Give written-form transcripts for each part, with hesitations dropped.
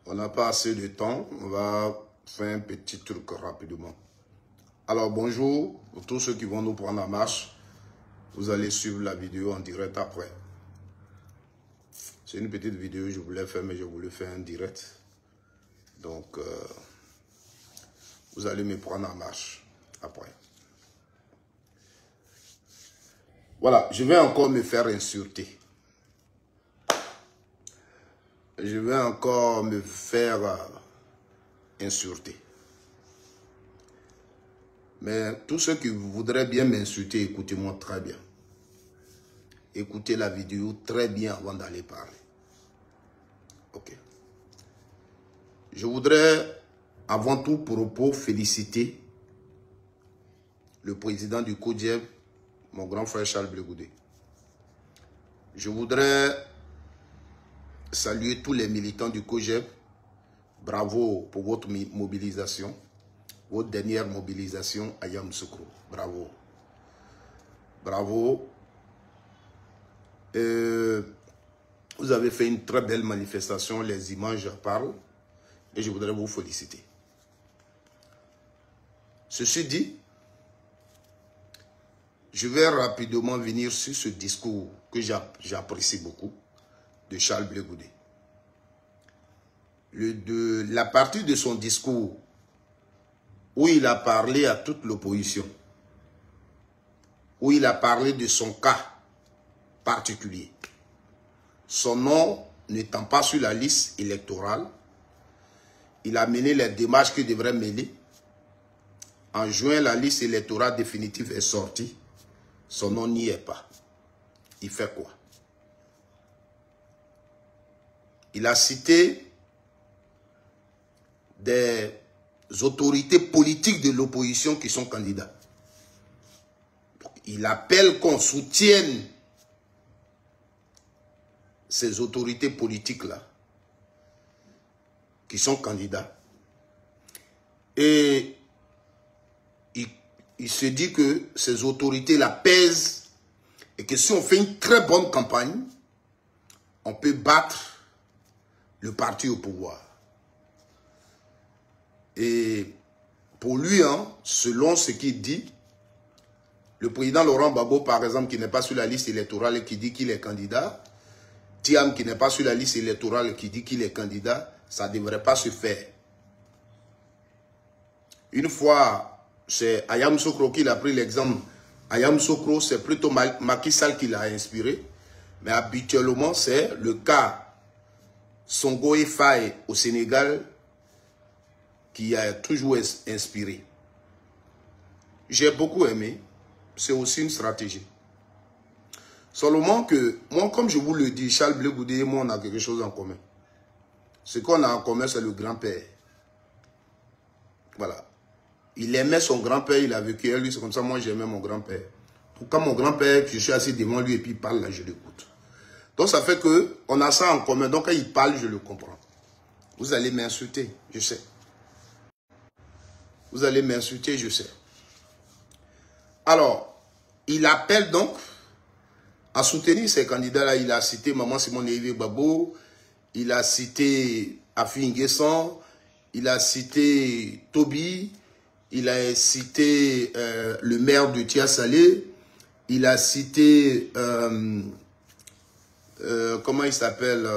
On n'a pas assez de temps. On va faire un petit truc rapidement. Alors, bonjour pour tous ceux qui vont nous prendre en marche. Vous allez suivre la vidéo en direct après. C'est une petite vidéo que je voulais faire, mais je voulais faire en direct. Donc, vous allez me prendre en marche après. Voilà, je vais encore me faire insulter. Je vais encore me faire insulter. Mais tous ceux qui voudraient bien m'insulter, écoutez-moi très bien. Écoutez la vidéo très bien avant d'aller parler. Ok. Je voudrais avant tout propos féliciter le président du COJEP, mon grand frère Charles Blé Goudé. Je voudrais saluer tous les militants du COJEP. Bravo pour votre mobilisation. Votre dernière mobilisation à Yamoussoukro. Bravo. Bravo. Vous avez fait une très belle manifestation. Les images parlent. Et je voudrais vous féliciter. Ceci dit, je vais rapidement venir sur ce discours que j'apprécie beaucoup de Charles Blé Goudé. La partie de son discours où il a parlé à toute l'opposition, où il a parlé de son cas particulier, son nom n'étant pas sur la liste électorale, il a mené les démarches qu'il devrait mener. En juin, la liste électorale définitive est sortie. Son nom n'y est pas. Il fait quoi? Il a cité des autorités politiques de l'opposition qui sont candidats. Il appelle qu'on soutienne ces autorités politiques-là qui sont candidats. Et il se dit que ces autorités-là pèsent et que si on fait une très bonne campagne, on peut battre le parti au pouvoir. Et pour lui, selon ce qu'il dit, le président Laurent Gbagbo, par exemple, qui n'est pas sur la liste électorale et qui dit qu'il est candidat, Thiam, qui n'est pas sur la liste électorale et qui dit qu'il est candidat, ça ne devrait pas se faire. Une fois, c'est Yamoussoukro qui a pris l'exemple. Yamoussoukro, c'est plutôt Macky Sall qui l'a inspiré. Mais habituellement, c'est le cas Sonko Faye au Sénégal qui a toujours inspiré. J'ai beaucoup aimé. C'est aussi une stratégie. Seulement que, moi, comme je vous le dis, Charles Blé Goudé et moi, on a quelque chose en commun. Ce qu'on a en commun, c'est le grand-père. Voilà. Il aimait son grand-père, il a vécu avec lui, c'est comme ça, moi j'aimais mon grand-père. Quand mon grand-père, je suis assis devant lui et puis il parle, là, je l'écoute. Donc ça fait que on a ça en commun. Donc quand il parle, je le comprends. Vous allez m'insulter, je sais. Vous allez m'insulter, je sais. Alors, il appelle donc à soutenir ces candidats-là. Il a cité Maman Simone Yves Gbagbo, il a cité Afi N'Guessan, il a cité Toby, il a cité le maire de Tia-Salé, il a cité, comment il s'appelle,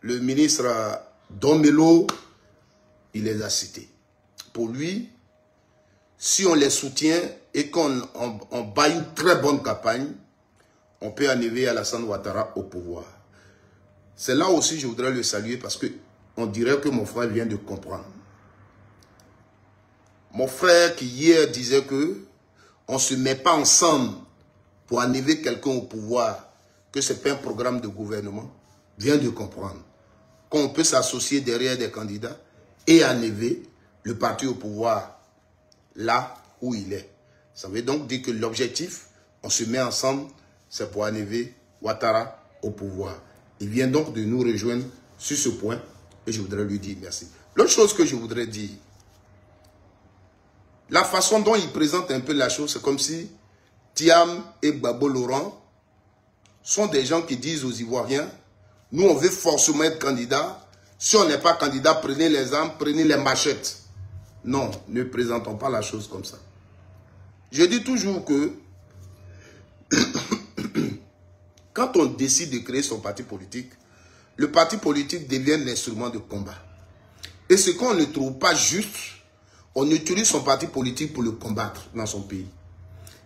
le ministre Domelo, il les a cités. Pour lui, si on les soutient et qu'on bat une très bonne campagne, on peut enlever Alassane Ouattara au pouvoir. C'est là aussi que je voudrais le saluer parce qu'on dirait que mon frère vient de comprendre. Mon frère qui hier disait que on ne se met pas ensemble pour enlever quelqu'un au pouvoir, que ce n'est pas un programme de gouvernement, vient de comprendre qu'on peut s'associer derrière des candidats et enlever le parti au pouvoir là où il est. Ça veut donc dire que l'objectif, on se met ensemble, c'est pour enlever Ouattara au pouvoir. Il vient donc de nous rejoindre sur ce point et je voudrais lui dire merci. L'autre chose que je voudrais dire, la façon dont il présente un peu la chose, c'est comme si Thiam et Gbagbo Laurent sont des gens qui disent aux Ivoiriens, Nous, on veut forcément être candidat. Si on n'est pas candidat, prenez les armes, prenez les machettes. Non, ne présentons pas la chose comme ça. Je dis toujours que quand on décide de créer son parti politique, le parti politique devient l'instrument de combat. Et ce qu'on ne trouve pas juste, on utilise son parti politique pour le combattre dans son pays.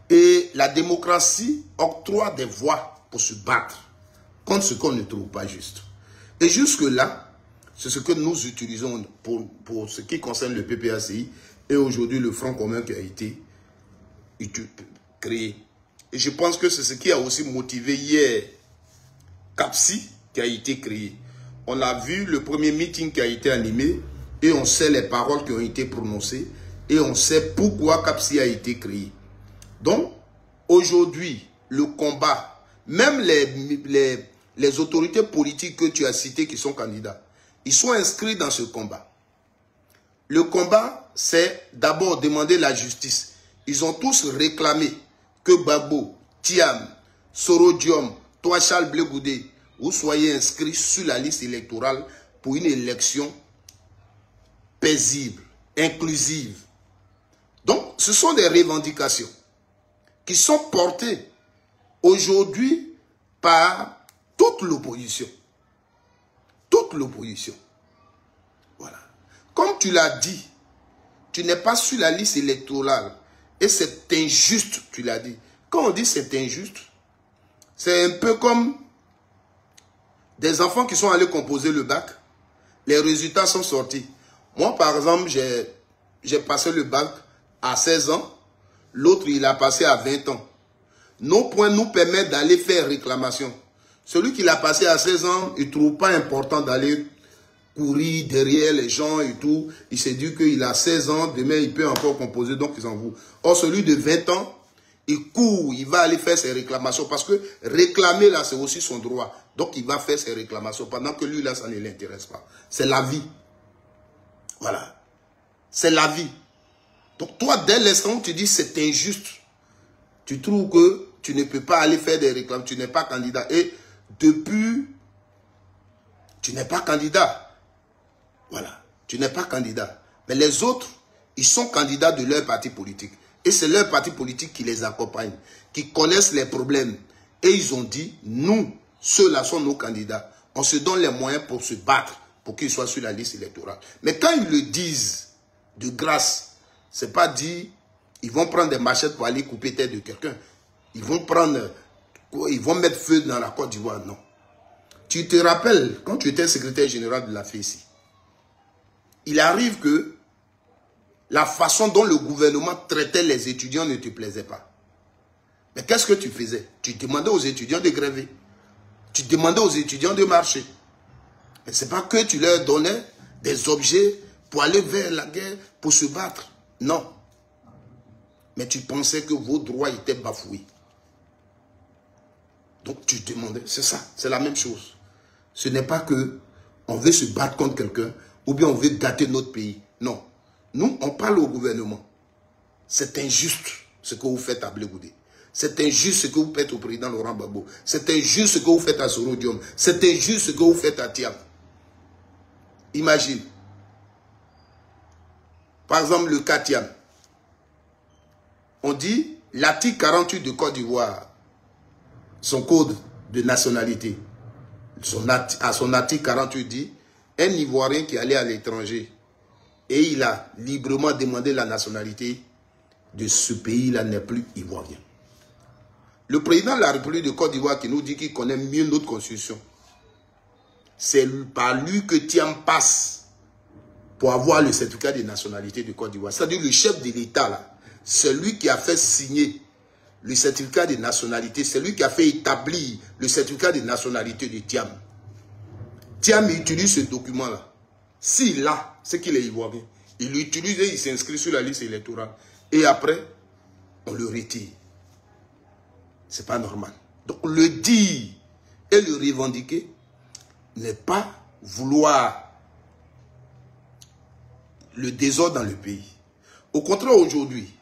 Et la démocratie octroie des voies pour se battre contre ce qu'on ne trouve pas juste. Et jusque-là, c'est ce que nous utilisons pour ce qui concerne le PPACI et aujourd'hui le Front commun qui a été créé. Et je pense que c'est ce qui a aussi motivé hier CAPSI qui a été créé. On a vu le premier meeting qui a été animé et on sait les paroles qui ont été prononcées et on sait pourquoi CAPSI a été créé. Donc, aujourd'hui, le combat, même les autorités politiques que tu as citées qui sont candidats, ils sont inscrits dans ce combat. Le combat, c'est d'abord demander la justice. Ils ont tous réclamé que Gbagbo, Thiam, Sorodium, toi Charles Blé Goudé, vous soyez inscrits sur la liste électorale pour une élection paisible, inclusive. Donc, ce sont des revendications qui sont portées aujourd'hui par toute l'opposition. Toute l'opposition. Voilà. Comme tu l'as dit, tu n'es pas sur la liste électorale et c'est injuste, tu l'as dit. Quand on dit c'est injuste, c'est un peu comme des enfants qui sont allés composer le bac. Les résultats sont sortis. Moi, par exemple, j'ai passé le bac à 16 ans. L'autre, il a passé à 20 ans. Nos points nous permettent d'aller faire réclamation. Celui qui l'a passé à 16 ans, il ne trouve pas important d'aller courir derrière les gens et tout. Il s'est dit qu'il a 16 ans, demain il peut encore composer, donc il s'en fout. Or, celui de 20 ans, il court, il va aller faire ses réclamations parce que réclamer là, c'est aussi son droit. Donc, il va faire ses réclamations pendant que lui là, ça ne l'intéresse pas. C'est la vie. Voilà. C'est la vie. Donc, toi, dès l'instant où tu dis c'est injuste, tu trouves que tu ne peux pas aller faire des réclamations, tu n'es pas candidat. Et depuis, tu n'es pas candidat. Voilà. Tu n'es pas candidat. Mais les autres, ils sont candidats de leur parti politique. Et c'est leur parti politique qui les accompagne, qui connaissent les problèmes. Et ils ont dit, nous, ceux-là sont nos candidats. On se donne les moyens pour se battre, pour qu'ils soient sur la liste électorale. Mais quand ils le disent de grâce, c'est pas dit, ils vont prendre des machettes pour aller couper tête de quelqu'un. Ils vont mettre feu dans la Côte d'Ivoire, non. Tu te rappelles, quand tu étais secrétaire général de la FECI, il arrive que la façon dont le gouvernement traitait les étudiants ne te plaisait pas. Mais qu'est-ce que tu faisais? Tu demandais aux étudiants de gréver. Tu demandais aux étudiants de marcher. Mais ce n'est pas que tu leur donnais des objets pour aller vers la guerre, pour se battre. Non. Mais tu pensais que vos droits étaient bafoués. Donc tu demandais, c'est ça, c'est la même chose. Ce n'est pas que on veut se battre contre quelqu'un ou bien on veut gâter notre pays. Non. Nous, on parle au gouvernement. C'est injuste ce que vous faites à Blé Goudé. C'est injuste ce que vous faites au président Laurent Gbagbo. C'est injuste ce que vous faites à Sorodium. C'est injuste ce que vous faites à Thiam. Imagine. Par exemple, le cas Thiam. On dit, l'article 48 de Côte d'Ivoire, son code de nationalité, à son article 48 dit, un Ivoirien qui allait à l'étranger et il a librement demandé la nationalité de ce pays-là n'est plus ivoirien. Le président de la République de Côte d'Ivoire qui nous dit qu'il connaît mieux notre constitution, c'est par lui que Thiam passe pour avoir le certificat de nationalité de Côte d'Ivoire. C'est-à-dire le chef de l'État, là, c'est lui qui a fait signer le certificat de nationalité, c'est lui qui a fait établir le certificat de nationalité de Thiam. Thiam utilise ce document-là. S'il a, c'est qu'il est ivoirien. Il l'utilise et il s'inscrit sur la liste électorale. Et après, on le retire. C'est pas normal. Donc le dire et le revendiquer n'est pas vouloir le désordre dans le pays. Au contraire, aujourd'hui,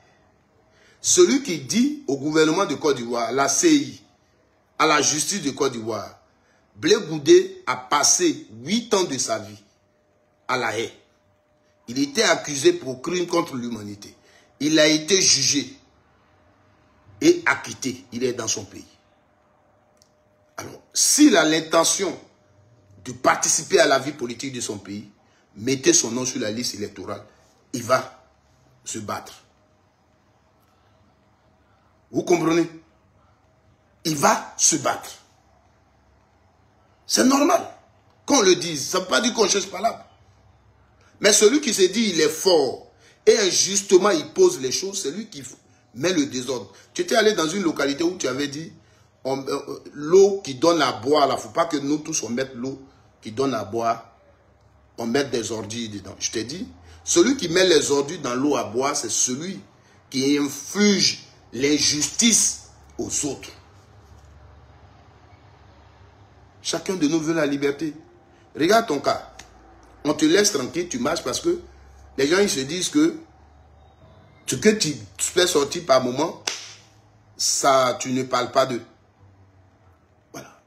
celui qui dit au gouvernement de Côte d'Ivoire, à la CI, à la justice de Côte d'Ivoire, Blé Goudé a passé 8 ans de sa vie à La Haye. Il était accusé pour crime contre l'humanité. Il a été jugé et acquitté. Il est dans son pays. Alors, s'il a l'intention de participer à la vie politique de son pays, mettez son nom sur la liste électorale. Il va se battre. Vous comprenez? Il va se battre. C'est normal qu'on le dise. Ça ne veut pas dire qu'on cherche pas là. Mais celui qui se dit il est fort et injustement il pose les choses, c'est lui qui met le désordre. Tu étais allé dans une localité où tu avais dit l'eau qui donne à boire, il ne faut pas que nous tous on mette l'eau qui donne à boire, on mette des ordures dedans. Je t'ai dit, celui qui met les ordures dans l'eau à boire, c'est celui qui inflige l'injustice aux autres. Chacun de nous veut la liberté. Regarde ton cas. On te laisse tranquille, tu marches parce que les gens ils se disent que ce que tu fais sortir par moment, ça, tu ne parles pas d'eux. Voilà.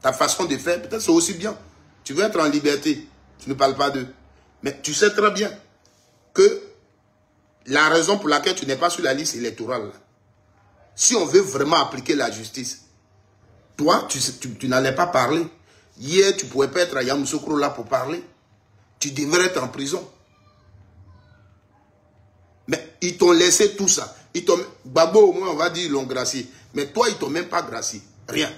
Ta façon de faire, peut-être c'est aussi bien. Tu veux être en liberté, tu ne parles pas d'eux. Mais tu sais très bien que la raison pour laquelle tu n'es pas sur la liste électorale, si on veut vraiment appliquer la justice, toi, tu n'allais pas parler. Hier, tu ne pouvais pas être à Yamoussoukro là pour parler. Tu devrais être en prison. Mais ils t'ont laissé tout ça. Babo, au moins, on va dire, ils l'ont gracié. Mais toi, ils ne t'ont même pas gracié. Rien.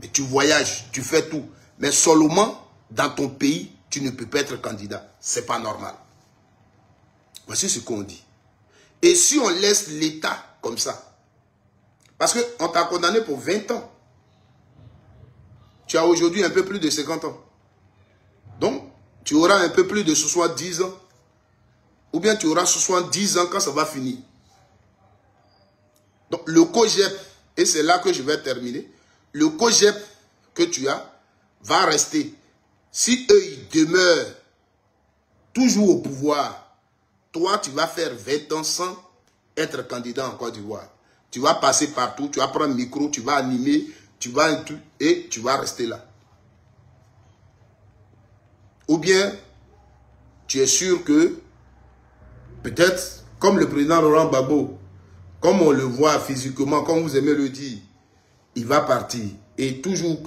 Mais tu voyages, tu fais tout. Mais seulement, dans ton pays, tu ne peux pas être candidat. Ce n'est pas normal. Voici ce qu'on dit. Et si on laisse l'État comme ça, parce qu'on t'a condamné pour 20 ans. Tu as aujourd'hui un peu plus de 50 ans. Donc, tu auras un peu plus de 70 ans. Ou bien tu auras 70 ans quand ça va finir. Donc, le COGEP, et c'est là que je vais terminer, le COGEP que tu as va rester. Si eux, ils demeurent toujours au pouvoir, toi, tu vas faire 20 ans sans être candidat en Côte d'Ivoire. Tu vas passer partout, tu vas prendre un micro, tu vas animer, tu vas et tu vas rester là. Ou bien, tu es sûr que, peut-être, comme le président Laurent Gbagbo, comme on le voit physiquement, comme vous aimez le dire, il va partir. Et toujours,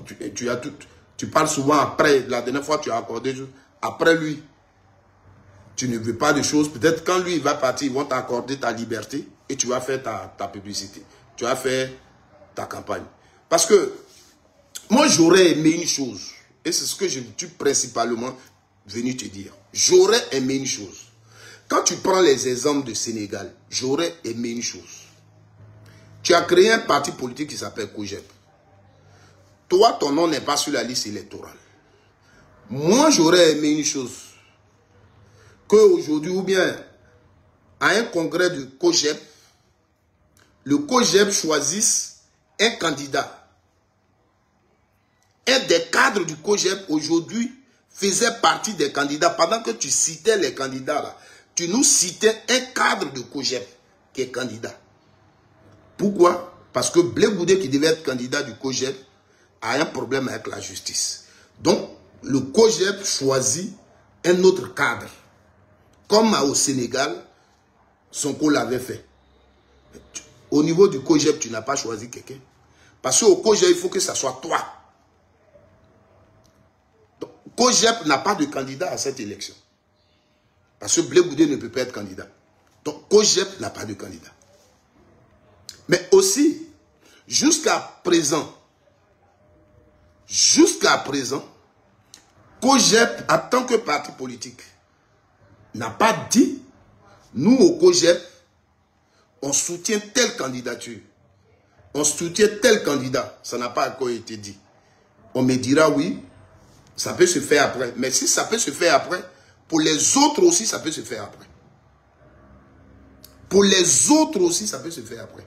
tu parles souvent après, la dernière fois tu as accordé, après lui, tu ne veux pas de choses. Peut-être quand lui il va partir, ils vont t'accorder ta liberté et tu vas faire ta publicité. Tu vas faire ta campagne. Parce que moi j'aurais aimé une chose, et c'est ce que je suis principalement venu te dire. J'aurais aimé une chose. Quand tu prends les exemples de Sénégal, j'aurais aimé une chose. Tu as créé un parti politique qui s'appelle COGEP. Toi, ton nom n'est pas sur la liste électorale. Moi, j'aurais aimé une chose. Qu'aujourd'hui, ou bien à un congrès de COGEP, le COGEP choisisse un candidat. Un des cadres du COGEP aujourd'hui faisait partie des candidats. Pendant que tu citais les candidats là, tu nous citais un cadre de COGEP qui est candidat. Pourquoi? Parce que Blé Goudé qui devait être candidat du COGEP a un problème avec la justice. Donc, le COGEP choisit un autre cadre. Comme au Sénégal, Sonko l'avait fait. Au niveau du COGEP, tu n'as pas choisi quelqu'un. Parce qu'au COGEP, il faut que ça soit toi. Donc, COGEP n'a pas de candidat à cette élection. Parce que Blé Goudé ne peut pas être candidat. Donc, COGEP n'a pas de candidat. Mais aussi, jusqu'à présent, COGEP, en tant que parti politique, n'a pas dit, nous au COGEP, on soutient telle candidature, on soutient tel candidat. Ça n'a pas encore été dit. On me dira oui, ça peut se faire après. Mais si ça peut se faire après, pour les autres aussi, ça peut se faire après. Pour les autres aussi, ça peut se faire après.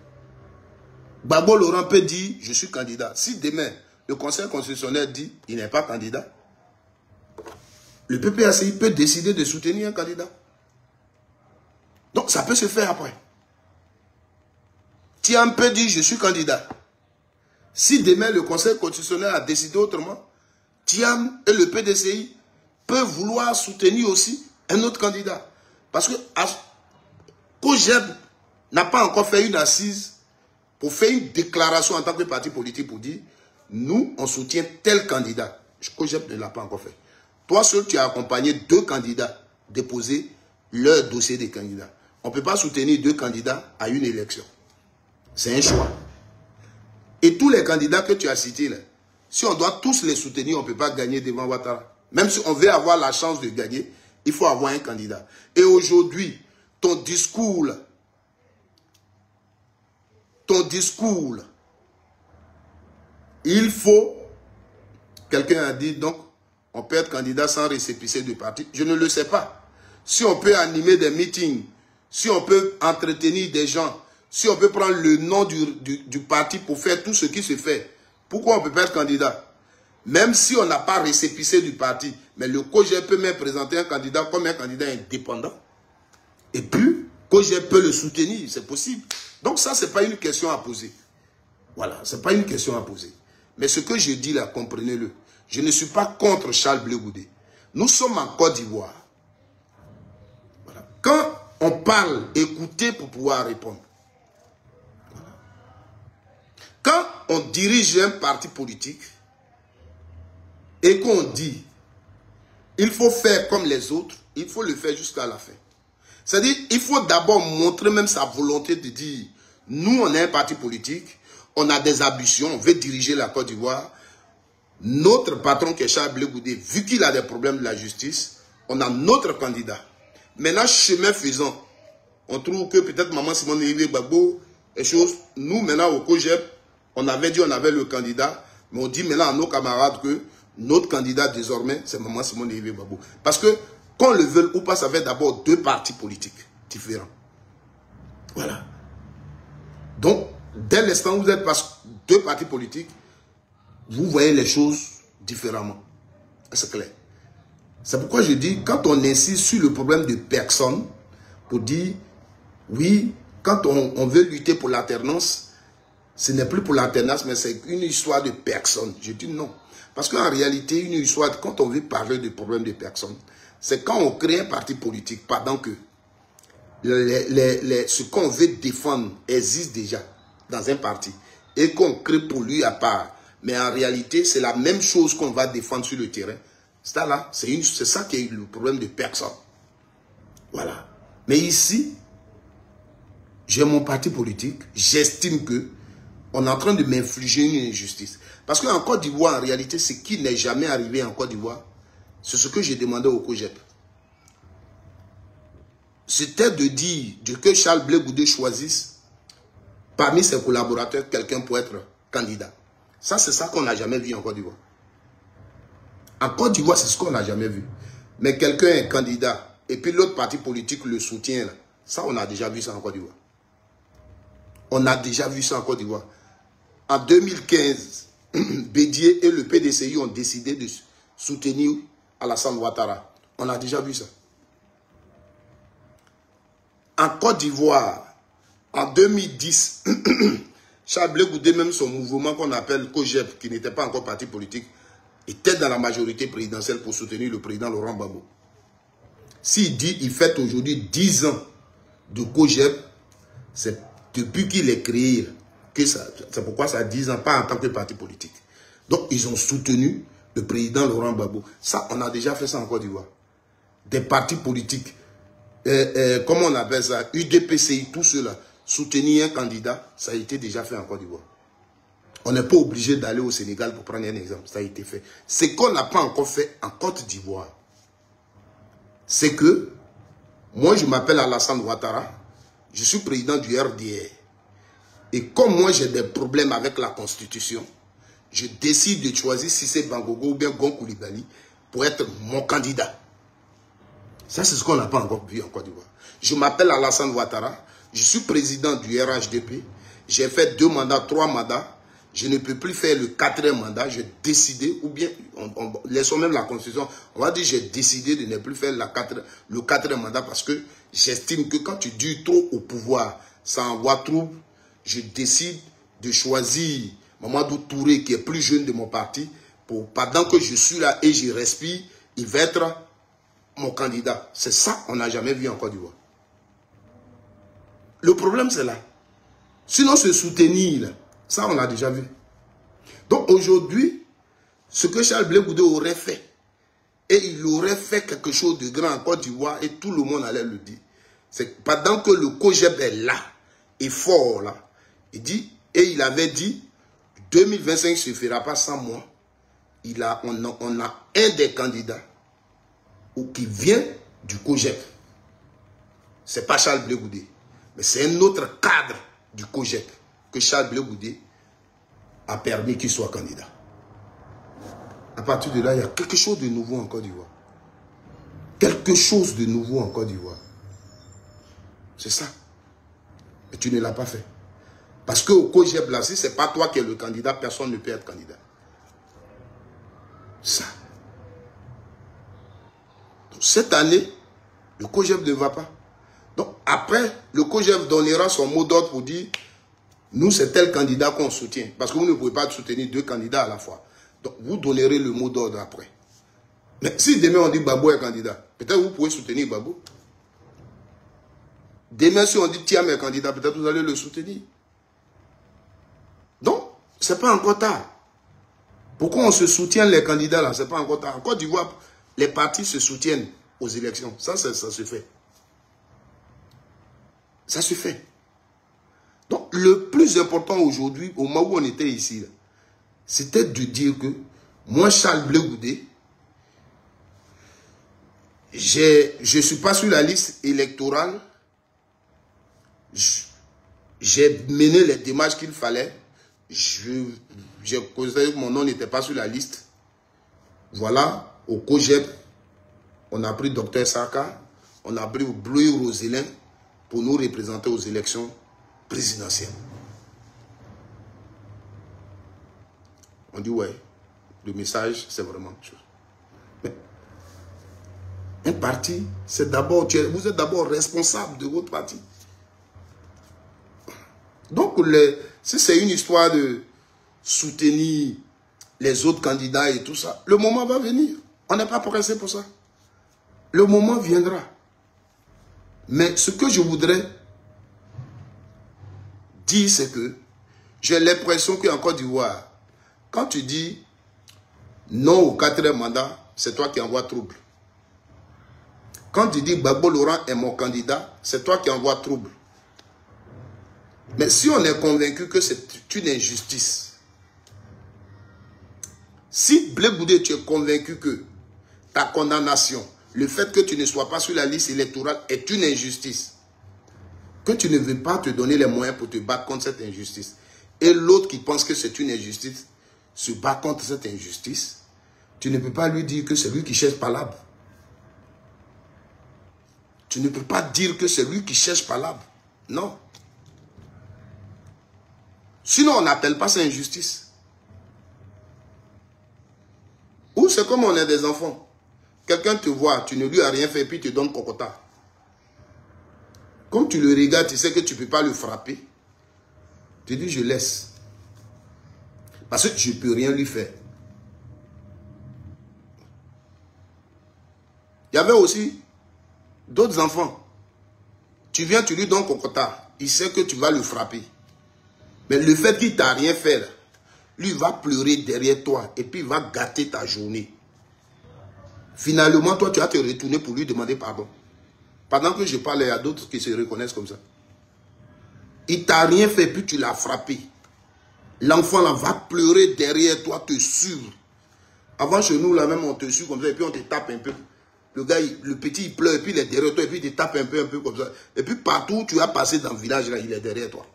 Gbagbo Laurent peut dire, je suis candidat. Si demain, le Conseil constitutionnel dit, il n'est pas candidat, le PPACI peut décider de soutenir un candidat. Donc, ça peut se faire après. Tiam peut dire, je suis candidat. Si demain, le Conseil constitutionnel a décidé autrement, Thiam et le PDCI peuvent vouloir soutenir aussi un autre candidat. Parce que COJEP n'a pas encore fait une assise pour faire une déclaration en tant que parti politique pour dire nous, on soutient tel candidat. COJEP ne l'a pas encore fait. Toi seul, tu as accompagné 2 candidats déposer leur dossier des candidats. On ne peut pas soutenir 2 candidats à une élection. C'est un choix. Et tous les candidats que tu as cités là, si on doit tous les soutenir, on ne peut pas gagner devant Ouattara. Même si on veut avoir la chance de gagner, il faut avoir un candidat. Et aujourd'hui, ton discours, il faut, quelqu'un a dit, donc, on peut être candidat sans récépissé de parti. Je ne le sais pas. Si on peut animer des meetings, si on peut entretenir des gens, si on peut prendre le nom du parti pour faire tout ce qui se fait, pourquoi on ne peut pas être candidat? Même si on n'a pas récépissé du parti, mais le COJEP peut même présenter un candidat comme un candidat indépendant. Et puis, COJEP peut le soutenir, c'est possible. Donc ça, ce n'est pas une question à poser. Voilà, ce n'est pas une question à poser. Mais ce que je dis là, comprenez-le. Je ne suis pas contre Charles Blé Goudé. Nous sommes en Côte d'Ivoire. Voilà. Quand on parle, écoutez pour pouvoir répondre. Voilà. Quand on dirige un parti politique et qu'on dit il faut faire comme les autres, il faut le faire jusqu'à la fin. C'est-à-dire, il faut d'abord montrer même sa volonté de dire nous, on est un parti politique, on a des ambitions, on veut diriger la Côte d'Ivoire. Notre patron qui est Charles Blé Goudé, vu qu'il a des problèmes de la justice, on a notre candidat. Maintenant, chemin faisant, on trouve que peut-être Maman Simone Yves Gbagbo et choses. Nous, maintenant, au COJEP, on avait dit on avait le candidat, mais on dit maintenant à nos camarades que notre candidat désormais, c'est Maman Simone Yves Gbagbo. Parce que, qu'on le veuille ou pas, ça fait d'abord 2 partis politiques différents. Voilà. Donc, dès l'instant où vous êtes 2 partis politiques, vous voyez les choses différemment. C'est clair. C'est pourquoi je dis, quand on insiste sur le problème de personnes, pour dire, oui, quand on veut lutter pour l'alternance, ce n'est plus pour l'alternance, mais c'est une histoire de personnes. Je dis non. Parce qu'en réalité, une histoire, quand on veut parler de problème de personnes, c'est quand on crée un parti politique, pendant que ce qu'on veut défendre existe déjà dans un parti, et qu'on crée pour lui à part. Mais en réalité, c'est la même chose qu'on va défendre sur le terrain. C'est ça qui est le problème de personne. Voilà. Mais ici, j'ai mon parti politique. J'estime que on est en train de m'infliger une injustice. Parce qu'en Côte d'Ivoire, en réalité, ce qui n'est jamais arrivé en Côte d'Ivoire, c'est ce que j'ai demandé au COJEP. C'était de dire que Charles Blé Goudé choisisse parmi ses collaborateurs quelqu'un pour être candidat. Ça, c'est ça qu'on n'a jamais vu en Côte d'Ivoire. En Côte d'Ivoire, c'est ce qu'on n'a jamais vu. Mais quelqu'un est candidat et puis l'autre parti politique le soutient. Là. Ça, on a déjà vu ça en Côte d'Ivoire. On a déjà vu ça en Côte d'Ivoire. En 2015, Bédié et le PDCI ont décidé de soutenir Alassane Ouattara. On a déjà vu ça. En Côte d'Ivoire, en 2010, Charles Blé Goudé, même son mouvement qu'on appelle COJEP, qui n'était pas encore parti politique, était dans la majorité présidentielle pour soutenir le président Laurent Gbagbo. S'il dit qu'il fête aujourd'hui 10 ans de COJEP, c'est depuis qu'il est créé, c'est pourquoi ça a 10 ans, pas en tant que parti politique. Donc, ils ont soutenu le président Laurent Gbagbo. Ça, on a déjà fait ça en Côte d'Ivoire. Des partis politiques, comment on appelle ça, UDPCI, tout cela, soutenir un candidat, ça a été déjà fait en Côte d'Ivoire. On n'est pas obligé d'aller au Sénégal pour prendre un exemple, ça a été fait. Ce qu'on n'a pas encore fait en Côte d'Ivoire, c'est que, moi je m'appelle Alassane Ouattara, je suis président du RDR. Et comme moi j'ai des problèmes avec la Constitution, je décide de choisir Cissé Bangogo ou bien Gon Coulibaly pour être mon candidat. Ça, c'est ce qu'on n'a pas encore vu en Côte d'Ivoire. Je m'appelle Alassane Ouattara, je suis président du RHDP, j'ai fait 2 mandats, 3 mandats, je ne peux plus faire le 4e mandat, j'ai décidé, ou bien, laissons même la Constitution, on va dire j'ai décidé de ne plus faire le 4e mandat parce que j'estime que quand tu dures trop au pouvoir, ça envoie trouble. Je décide de choisir Mamadou Touré, qui est plus jeune de mon parti, pendant que je suis là et je respire, il va être mon candidat. C'est ça qu'on n'a jamais vu en Côte d'Ivoire. Le problème, c'est là. Sinon, se soutenir, là, ça, on l'a déjà vu. Donc, aujourd'hui, ce que Charles Blé Goudé aurait fait, et il aurait fait quelque chose de grand en Côte d'Ivoire, et tout le monde allait le dire. C'est pendant que le COJEP est là, et fort là, il dit, et il avait dit, 2025 ne se fera pas sans moi. On a un des candidats qui vient du COJEP. Ce n'est pas Charles Blé Goudé, mais c'est un autre cadre du COJEP que Charles Blé Goudé a permis qu'il soit candidat. À partir de là, il y a quelque chose de nouveau en Côte d'Ivoire. Quelque chose de nouveau en Côte d'Ivoire. C'est ça. Mais tu ne l'as pas fait. Parce qu'au COJEP, là, si ce n'est pas toi qui es le candidat, personne ne peut être candidat. Ça. Donc, cette année, le COJEP ne va pas. Donc, après, le COJEP donnera son mot d'ordre pour dire, nous, c'est tel candidat qu'on soutient. Parce que vous ne pouvez pas soutenir deux candidats à la fois. Donc, vous donnerez le mot d'ordre après. Mais si demain, on dit Babou est candidat, peut-être vous pouvez soutenir Babou. Demain, si on dit Thiam est candidat, peut-être vous allez le soutenir. Donc, ce n'est pas encore tard. Pourquoi on se soutient les candidats là? Ce n'est pas encore tard. En Côte d'Ivoire, les partis se soutiennent aux élections. Ça se fait. Ça se fait. Donc, le plus important aujourd'hui, au moment où on était ici, c'était de dire que moi, Charles Blé Goudé, je ne suis pas sur la liste électorale. J'ai mené les démarches qu'il fallait. J'ai considéré que mon nom n'était pas sur la liste. Voilà, au COJEP, on a pris Dr Saka, on a pris Bleu Roselin pour nous représenter aux élections présidentielles. On dit ouais, le message c'est vraiment quelque chose. Mais un parti, c'est d'abord, vous êtes d'abord responsable de votre parti. Donc, si c'est une histoire de soutenir les autres candidats et tout ça, le moment va venir. On n'est pas pressé pour ça. Le moment viendra. Mais ce que je voudrais dire, c'est que j'ai l'impression qu'en Côte d'Ivoire, quand tu dis non au 4e mandat, c'est toi qui envoies trouble. Quand tu dis Gbagbo Laurent est mon candidat, c'est toi qui envoies trouble. Mais si on est convaincu que c'est une injustice, si Blé Goudé, tu es convaincu que ta condamnation, le fait que tu ne sois pas sur la liste électorale est une injustice, que tu ne veux pas te donner les moyens pour te battre contre cette injustice, et l'autre qui pense que c'est une injustice se bat contre cette injustice, tu ne peux pas lui dire que c'est lui qui cherche palabre. Tu ne peux pas dire que c'est lui qui cherche palabre. Non. Sinon, on n'appelle pas ça injustice. Ou c'est comme on est des enfants. Quelqu'un te voit, tu ne lui as rien fait, puis il te donne cocota. Comme tu le regardes, tu sais que tu ne peux pas le frapper. Tu dis, je laisse. Parce que je ne peux rien lui faire. Il y avait aussi d'autres enfants. Tu viens, tu lui donnes cocota. Il sait que tu vas le frapper. Mais le fait qu'il ne t'a rien fait, lui va pleurer derrière toi et puis il va gâter ta journée. Finalement, toi, tu vas te retourner pour lui demander pardon. Pendant que je parle, il y a d'autres qui se reconnaissent comme ça. Il ne t'a rien fait, puis tu l'as frappé. L'enfant là va pleurer derrière toi, te suivre. Avant, chez nous, là même, on te suit comme ça et puis on te tape un peu. Le gars, le petit, il pleure et puis il est derrière toi et puis il te tape un peu comme ça. Et puis partout où tu as passé dans le village, là, il est derrière toi.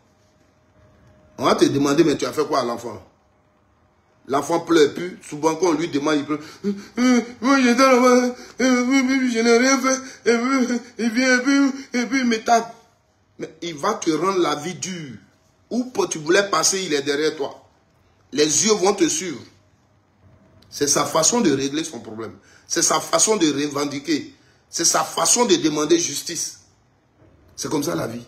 On va te demander, mais tu as fait quoi à l'enfant? L'enfant pleure, puis souvent quand on lui demande, il pleure. Moi j'étais là-bas, je n'ai rien fait, il vient et puis il me tape. Mais il va te rendre la vie dure. Où tu voulais passer, il est derrière toi. Les yeux vont te suivre. C'est sa façon de régler son problème. C'est sa façon de revendiquer. C'est sa façon de demander justice. C'est comme ça la vie.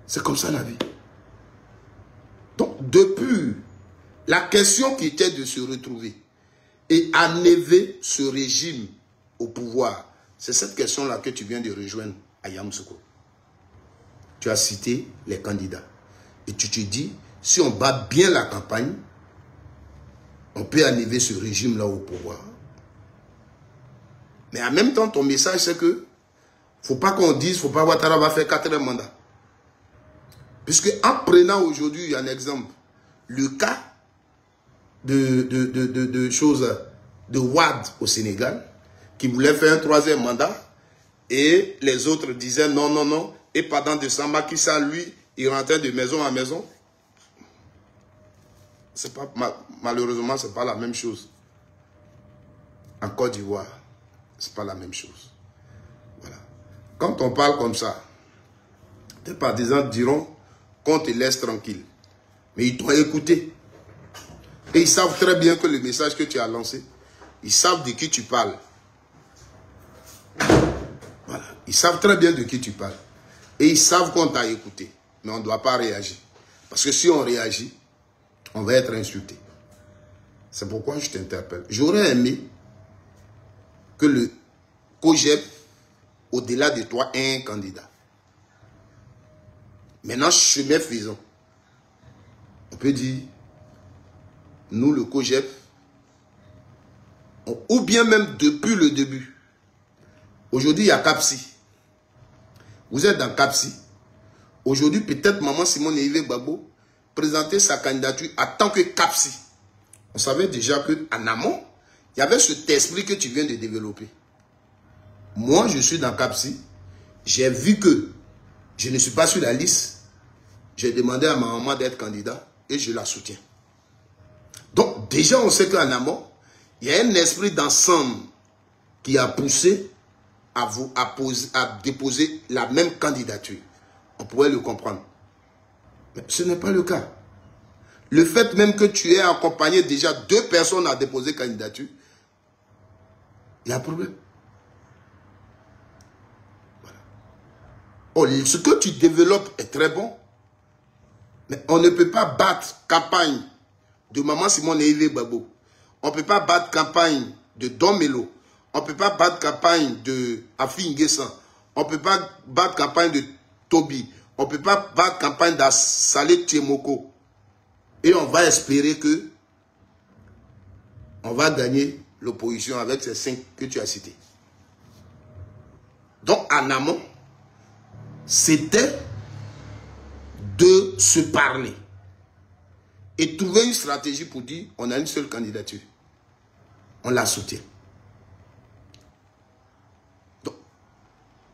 C'est comme ça la vie. Donc, depuis La question qui était de se retrouver et enlever ce régime au pouvoir, c'est cette question-là que tu viens de rejoindre à Yamoussoukro. Tu as cité les candidats. Et tu te dis, si on bat bien la campagne, on peut enlever ce régime-là au pouvoir. Mais en même temps, ton message, c'est que faut pas qu'on dise, faut pas Ouattara va faire 4 mandats. Puisque en prenant aujourd'hui un exemple, le cas de choses de Wade au Sénégal, qui voulait faire un 3e mandat, et les autres disaient non, non, non, et pendant décembre, Macky Sall, lui, il rentrait de maison en maison. Pas, malheureusement, ce n'est pas la même chose. En Côte d'Ivoire, ce n'est pas la même chose. Voilà. Quand on parle comme ça, tes partisans diront qu'on te laisse tranquille. Mais ils t'ont écouté. Et ils savent très bien que le message que tu as lancé, ils savent de qui tu parles. Voilà. Ils savent très bien de qui tu parles. Et ils savent qu'on t'a écouté. Mais on ne doit pas réagir. Parce que si on réagit, on va être insulté. C'est pourquoi je t'interpelle. J'aurais aimé que le COJEP, au-delà de toi, ait un candidat. Maintenant, chemin faisant, on peut dire, nous, le COJEP, ou bien même depuis le début. Aujourd'hui, il y a CAPSI. Vous êtes dans CAPSI. Aujourd'hui, peut-être Maman Simone Yves Gbagbo présenter sa candidature en tant que CAPSI. On savait déjà qu'en amont, il y avait cet esprit que tu viens de développer. Moi, je suis dans CAPSI. J'ai vu que je ne suis pas sur la liste. J'ai demandé à ma maman d'être candidat et je la soutiens. Donc, déjà, on sait qu'en amont, il y a un esprit d'ensemble qui a poussé à déposer la même candidature. On pourrait le comprendre. Mais ce n'est pas le cas. Le fait même que tu aies accompagné déjà 2 personnes à déposer candidature, il y a un problème. Voilà. Oh, ce que tu développes est très bon, mais on ne peut pas battre campagne de Maman Simone Yves Gbagbo. On ne peut pas battre campagne de Don Melo. On ne peut pas battre campagne de Afi N'Guessan. On ne peut pas battre campagne de Toby. On ne peut pas battre campagne d'Assalé Tchemoko. Et on va espérer que on va gagner l'opposition avec ces 5 que tu as cités. Donc, en amont, c'était de se parler et trouver une stratégie pour dire on a une seule candidature. On la soutient. Donc,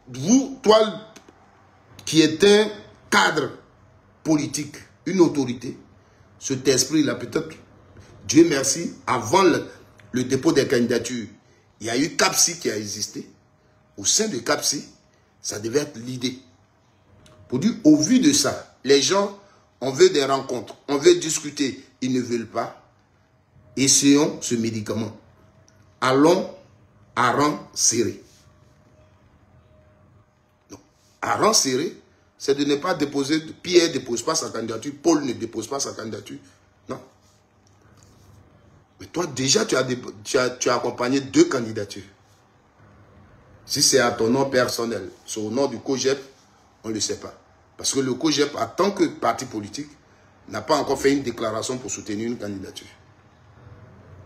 vous, toi, qui êtes un cadre politique, une autorité, cet esprit-là, peut-être, Dieu merci, avant le dépôt des candidatures, il y a eu CAPSI qui a existé. Au sein de CAPSI, ça devait être l'idée. Pour dire, au vu de ça, les gens, on veut des rencontres, on veut discuter, ils ne veulent pas. Essayons ce médicament. Allons à rang serré. Donc, à rang serré, c'est de ne pas déposer, Pierre ne dépose pas sa candidature, Paul ne dépose pas sa candidature. Non. Mais toi, déjà, tu as accompagné 2 candidatures. Si c'est à ton nom personnel, c'est au nom du COJEP, on ne le sait pas. Parce que le COJEP, en tant que parti politique, n'a pas encore fait une déclaration pour soutenir une candidature.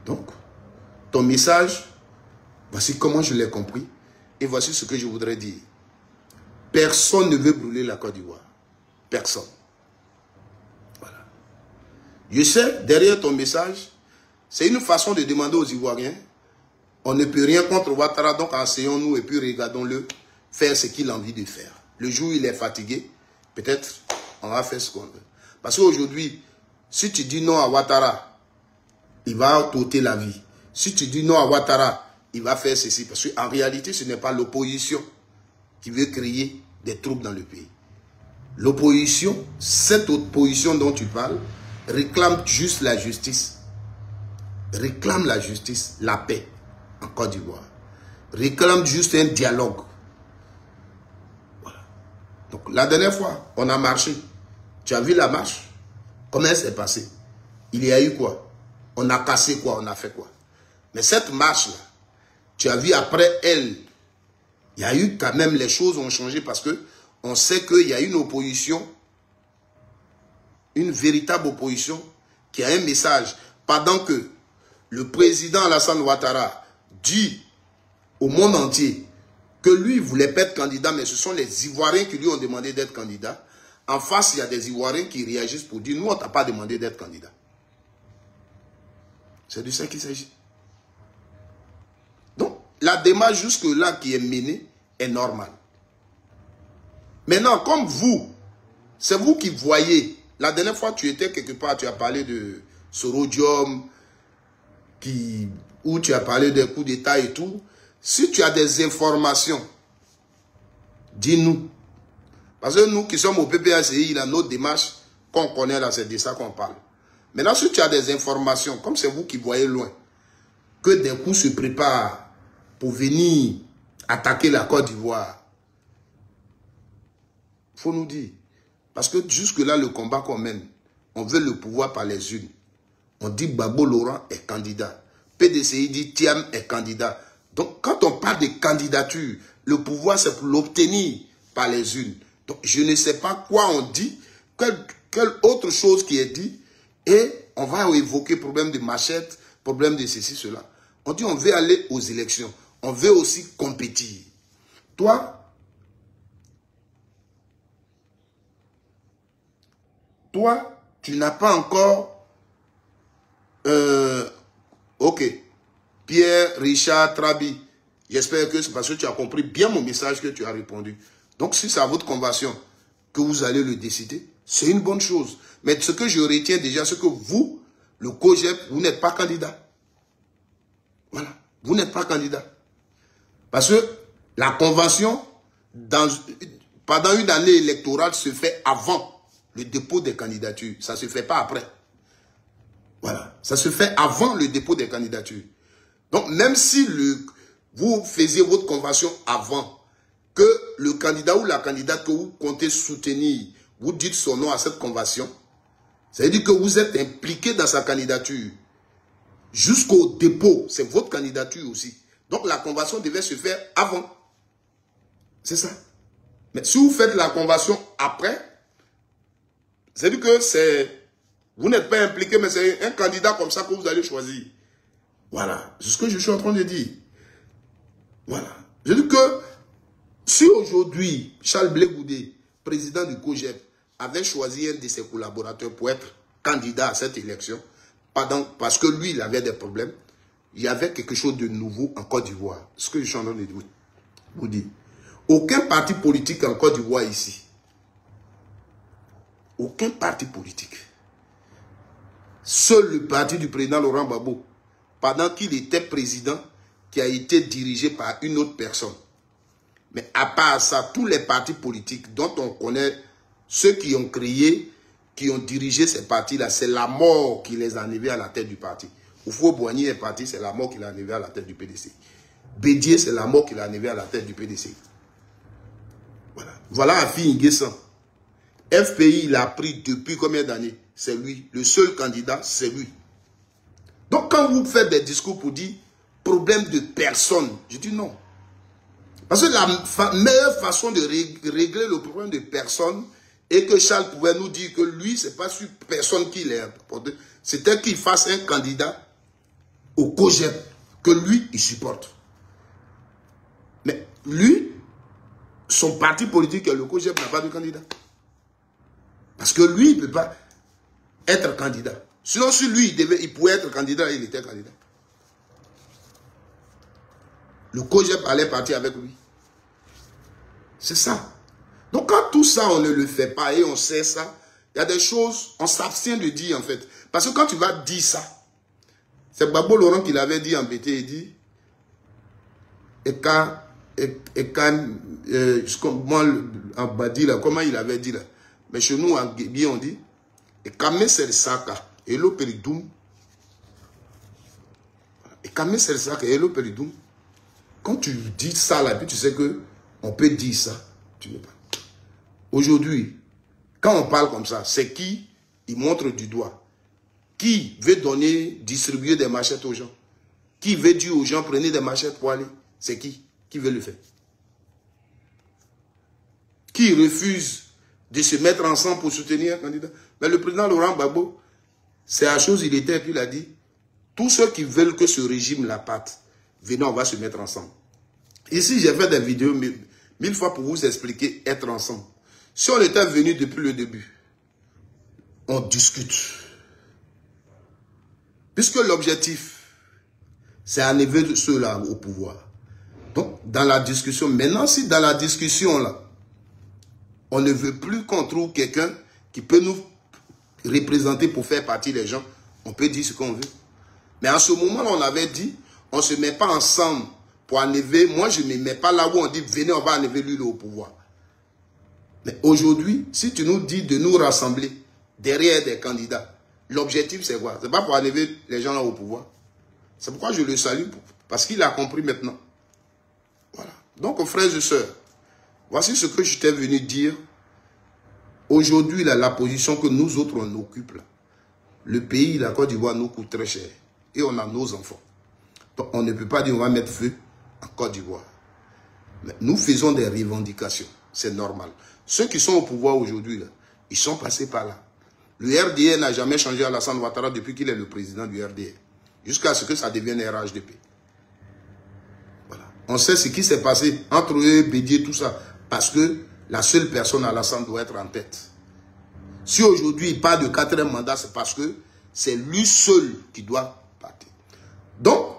Donc, ton message, voici comment je l'ai compris, et voici ce que je voudrais dire. Personne ne veut brûler la Côte d'Ivoire. Personne. Voilà. Je sais, derrière ton message, c'est une façon de demander aux Ivoiriens, on ne peut rien contre Ouattara, donc asseyons-nous et puis regardons-le faire ce qu'il a envie de faire. Le jour où il est fatigué, peut-être on va faire ce qu'on veut. Parce qu'aujourd'hui, si tu dis non à Ouattara, il va t'ôter la vie. Si tu dis non à Ouattara, il va faire ceci. Parce qu'en réalité, ce n'est pas l'opposition qui veut créer des troubles dans le pays. L'opposition, cette opposition dont tu parles, réclame juste la justice. Réclame la justice, la paix en Côte d'Ivoire. Réclame juste un dialogue. Voilà. Donc la dernière fois, on a marché. Tu as vu la marche? Comment elle s'est passée? il y a eu quoi? On a cassé quoi? On a fait quoi? Mais cette marche-là, tu as vu après elle, il y a eu quand même, les choses ont changé parce que on sait qu'il y a une opposition, une véritable opposition, qui a un message. Pendant que le président Alassane Ouattara dit au monde entier que lui, il ne voulait pas être candidat, mais ce sont les Ivoiriens qui lui ont demandé d'être candidat. En face, il y a des Ivoiriens qui réagissent pour dire, nous, on ne t'a pas demandé d'être candidat. C'est de ça qu'il s'agit. Donc, la démarche jusque-là qui est menée est normale. Maintenant, comme vous, c'est vous qui voyez. La dernière fois, tu étais quelque part, tu as parlé de ce rhodium, où tu as parlé des coups d'État et tout. Si tu as des informations, dis-nous. Parce que nous qui sommes au PPACI, il a notre démarche qu'on connaît là, c'est de ça qu'on parle. Maintenant, si tu as des informations, comme c'est vous qui voyez loin, que des coups se préparent pour venir attaquer la Côte d'Ivoire, il faut nous dire. Parce que jusque-là, le combat qu'on mène, on veut le pouvoir par les unes. On dit Gbagbo Laurent est candidat. PDCI dit Thiam est candidat. Donc, quand on parle de candidature, le pouvoir, c'est pour l'obtenir par les unes. Donc, je ne sais pas quoi on dit, quelle autre chose qui est dit, et on va évoquer problème de machette, problème de ceci, cela. On dit on veut aller aux élections. On veut aussi compétir. Toi, tu n'as pas encore... ok. Pierre, Richard, Trabi. J'espère que c'est parce que tu as compris bien mon message que tu as répondu. Donc, si c'est à votre convention que vous allez le décider, c'est une bonne chose. Mais ce que je retiens déjà, c'est que vous, le COJEP, vous n'êtes pas candidat. Voilà. Vous n'êtes pas candidat. Parce que la convention, pendant une année électorale, se fait avant le dépôt des candidatures. Ça ne se fait pas après. Voilà. Ça se fait avant le dépôt des candidatures. Donc, même si vous faisiez votre convention avant, que le candidat ou la candidate que vous comptez soutenir, vous dites son nom à cette convention, ça veut dire que vous êtes impliqué dans sa candidature. Jusqu'au dépôt, c'est votre candidature aussi. Donc, la convention devait se faire avant. C'est ça. Mais si vous faites la convention après, c'est-à-dire que vous n'êtes pas impliqué, mais c'est un candidat comme ça que vous allez choisir. Voilà. C'est ce que je suis en train de dire. Voilà. Je dis que si aujourd'hui, Charles Blé Goudé, président du COJEP, avait choisi un de ses collaborateurs pour être candidat à cette élection, parce que lui, il avait des problèmes, il y avait quelque chose de nouveau en Côte d'Ivoire. Ce que je suis en train de vous dire. Aucun parti politique en Côte d'Ivoire ici, aucun parti politique, seul le parti du président Laurent Gbagbo, pendant qu'il était président, qui a été dirigé par une autre personne. Mais à part ça, tous les partis politiques dont on connaît, ceux qui ont créé, qui ont dirigé ces partis-là, c'est la mort qui les a enlevés à la tête du parti. Oufo-Boigny est parti, c'est la mort qui l'a enlevé à la tête du PDC. Bédier, c'est la mort qui l'a enlevé à la tête du PDC. Voilà. Voilà Afi Nguessan. FPI, il a pris depuis combien d'années? C'est lui. Le seul candidat, c'est lui. Donc, quand vous faites des discours pour dire problème de personne, je dis non. Parce que la meilleure façon de régler le problème de personne et que Charles pouvait nous dire que lui, ce n'est pas sur personne qui l'est apporté, c'était qu'il fasse un candidat au COJEP que lui, il supporte. Mais lui, son parti politique, le COJEP, n'a pas de candidat. Parce que lui, il ne peut pas être candidat. Sinon, si lui, il pouvait être candidat, il était candidat. Le COJEP allait partir avec lui. C'est ça. Donc, quand tout ça, on ne le fait pas et on sait ça, il y a des choses, on s'abstient de dire en fait. Parce que quand tu vas dire ça, c'est Gbagbo Laurent qui l'avait dit en BT, il dit, en Badi, là, comment il avait dit là? Mais chez nous, en Guébi, on dit, et Kame Sersaka, et le Peridoum. Et Kame Sersaka, et le Peridoum. Quand tu dis ça là, puis tu sais que on peut dire ça, tu ne peux pas. Aujourd'hui, quand on parle comme ça, c'est qui il montre du doigt. Qui veut distribuer des machettes aux gens? Qui veut dire aux gens, prenez des machettes pour aller? C'est qui? Qui veut le faire? Qui refuse de se mettre ensemble pour soutenir un candidat? Mais le président Laurent Gbagbo, c'est la chose, il était, puis il a dit, tous ceux qui veulent que ce régime la pâte, venez, on va se mettre ensemble. Ici, j'ai fait des vidéos 1000 fois pour vous expliquer être ensemble. Si on était venu depuis le début, on discute. Puisque l'objectif, c'est enlever ceux-là au pouvoir. Donc, dans la discussion, maintenant, si dans la discussion, là, on ne veut plus qu'on trouve quelqu'un qui peut nous représenter pour faire partie des gens, on peut dire ce qu'on veut. Mais en ce moment, on avait dit, on ne se met pas ensemble pour enlever. Moi, je ne me mets pas là où on dit, venez, on va enlever lui au pouvoir. Mais aujourd'hui, si tu nous dis de nous rassembler derrière des candidats, l'objectif c'est quoi? Ce n'est pas pour enlever les gens là au pouvoir. C'est pourquoi je le salue, parce qu'il a compris maintenant. Voilà. Donc, frères et sœurs, voici ce que je t'ai venu dire. Aujourd'hui, la position que nous autres on occupe, là, le pays, la Côte d'Ivoire, nous coûte très cher. Et on a nos enfants. Donc, on ne peut pas dire on va mettre feu en Côte d'Ivoire. Mais nous faisons des revendications. C'est normal. Ceux qui sont au pouvoir aujourd'hui, ils sont passés par là. Le RDR n'a jamais changé Alassane Ouattara depuis qu'il est le président du RDR. Jusqu'à ce que ça devienne RHDP. Voilà. On sait ce qui s'est passé entre eux, Bédier, tout ça. Parce que la seule personne, Alassane, doit être en tête. Si aujourd'hui il parle de 4e mandat, c'est parce que c'est lui seul qui doit partir. Donc,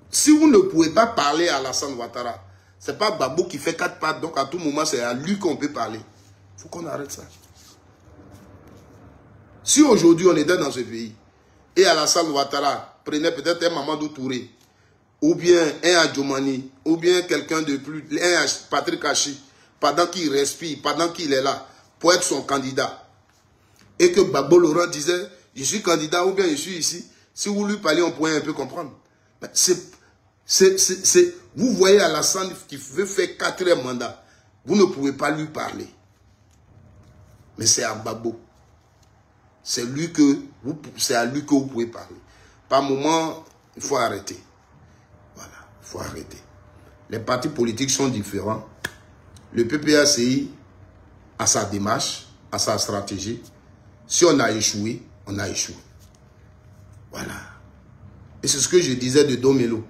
si vous ne pouvez pas parler à Alassane Ouattara, ce n'est pas Gbagbo qui fait 4 pattes, donc à tout moment c'est à lui qu'on peut parler. Il faut qu'on arrête ça. Si aujourd'hui on était dans ce pays, et Alassane Ouattara prenait peut-être un Mamadou Touré, ou bien un Adjomani, ou bien quelqu'un de plus, un Patrick Hachi, pendant qu'il respire, pendant qu'il est là, pour être son candidat, et que Gbagbo Laurent disait, je suis candidat, ou bien je suis ici, si vous lui parlez, on pourrait un peu comprendre. Vous voyez Alassane qui veut faire 4e mandat, vous ne pouvez pas lui parler. Mais c'est à Gbagbo. C'est à lui que vous pouvez parler. Par moment, il faut arrêter. Voilà, il faut arrêter. Les partis politiques sont différents. Le PPACI a sa démarche, a sa stratégie. Si on a échoué, on a échoué. Voilà. Et c'est ce que je disais de Domelo.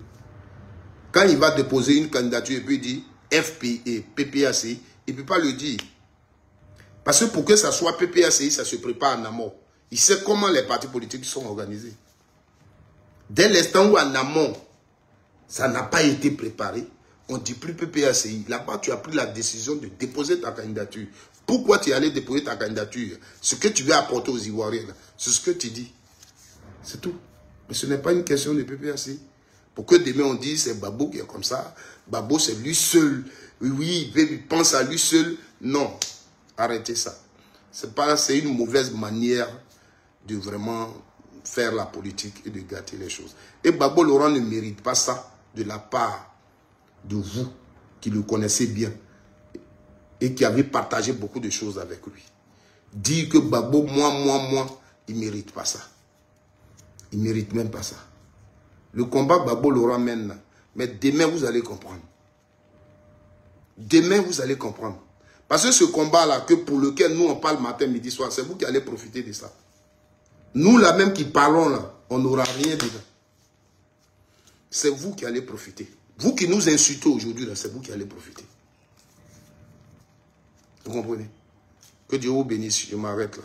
Quand il va déposer une candidature et puis il dit FPE, PPACI, il ne peut pas le dire. Parce que pour que ça soit PPACI, ça se prépare en amont. Il sait comment les partis politiques sont organisés. Dès l'instant où en amont, ça n'a pas été préparé, on ne dit plus PPACI. Là-bas, tu as pris la décision de déposer ta candidature. Pourquoi tu es allé déposer ta candidature? Ce que tu veux apporter aux Ivoiriens, c'est ce que tu dis. C'est tout. Mais ce n'est pas une question de PPACI. Pour que demain on dise c'est Gbagbo qui est comme ça. Gbagbo c'est lui seul. Oui, il pense à lui seul. Non. Arrêtez ça. C'est une mauvaise manière de vraiment faire la politique et de gâter les choses. Et Gbagbo Laurent ne mérite pas ça de la part de vous qui le connaissez bien et qui avez partagé beaucoup de choses avec lui. Dire que Gbagbo, moi, il ne mérite pas ça. Il ne mérite même pas ça. Le combat Gbagbo Laurent mène, mais demain vous allez comprendre. Demain vous allez comprendre. Parce que ce combat-là, pour lequel nous on parle matin, midi, soir, c'est vous qui allez profiter de ça. Nous là même qui parlons là, on n'aura rien dedans. C'est vous qui allez profiter. Vous qui nous insultez aujourd'hui là, c'est vous qui allez profiter. Vous comprenez? Que Dieu vous bénisse, je m'arrête là.